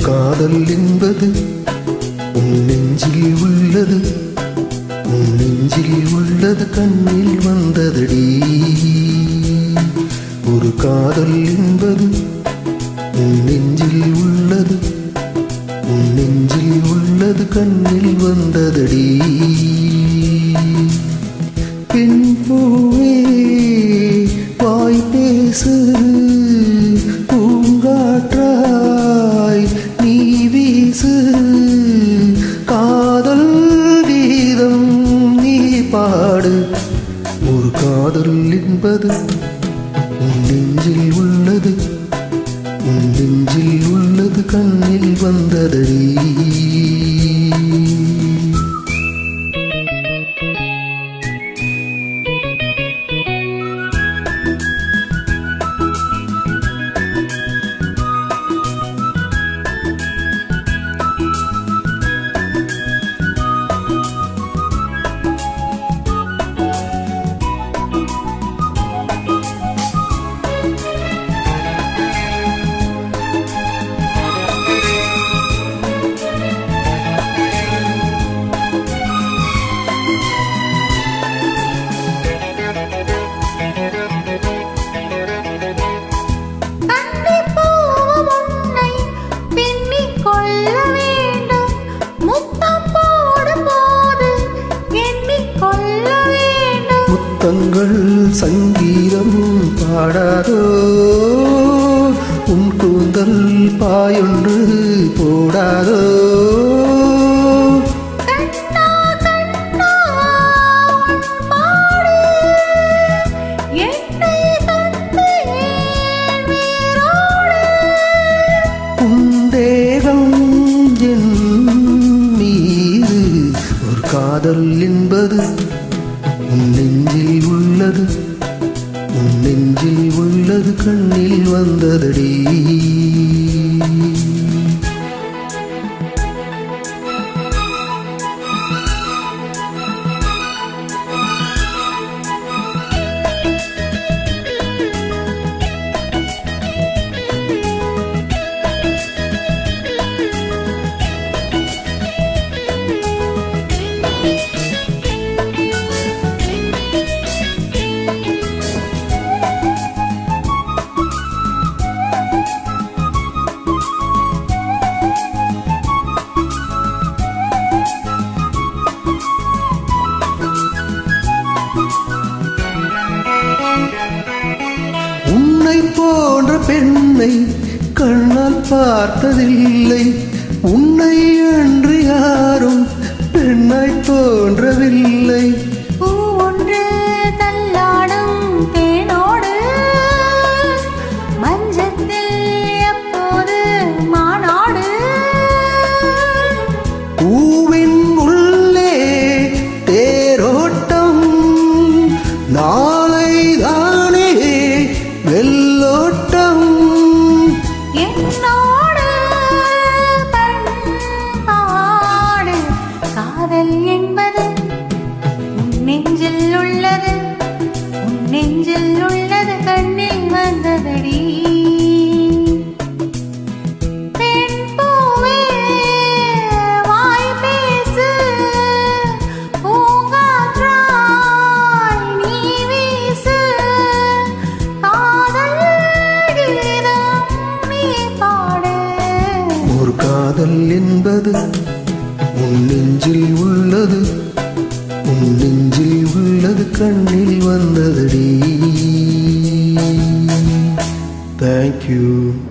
காதல் என்பது உன் நெஞ்சில் உள்ளது, உன் நெஞ்சில் உள்ளது கண்ணில் வந்ததடி. ஒரு காதல் என்பது உன் நெஞ்சில் உள்ளது, உன் நெஞ்சில் உள்ளது கண்ணில் வந்ததடி. பெண் பூவே வாய் பேசு, பூங்காற்றாய் நீ வீசு, காதல் கீதம் நீ பாடு. ஒரு காதல் என்பது உன் நெஞ்சில் உள்ளது, உன் நெஞ்சில் உள்ளது கண்ணில் வந்ததடி. முத்தங்கள் சங்கீதம் பாடாதோ, உன் கூந்தல் பாயொன்று போடாதோ. உன் தேகம் என் மீது ஒரு காதல் என்பது உன் நெஞ்சில் உள்ளது, உன் நெஞ்சில் உள்ளது கண்ணில் வந்ததடி. உன்னை போன்ற பெண்ணை கண்ணால் பார்த்ததில்லை, உன்னை அன்று யாரும் பெண்ணாய் தோன்றவில்லை. பூவொன்று தள்ளாடும் தேனோடு மஞ்சத்தில் எப்போது மாநாடு. பூவின் உள்ளே தேரோட்டம், நாளை தானே வெள்ளோட்டம். என்னோடு பண்பாடு காதல் என்பது உன் நெஞ்சில் உள்ளது, உன் நெஞ்சில் உள்ளது கண்ணில் வந்ததடி. பெண் பூவே வாய் பேசு, பூங்காற்றாய் நீ வீசு, காதல் கீதம் நீ பாடு. ஒரு காதல் என்பது உன் நெஞ்சில் உள்ளது, உன் நெஞ்சில் உள்ளது கண்ணில் வந்ததடி. Thank you.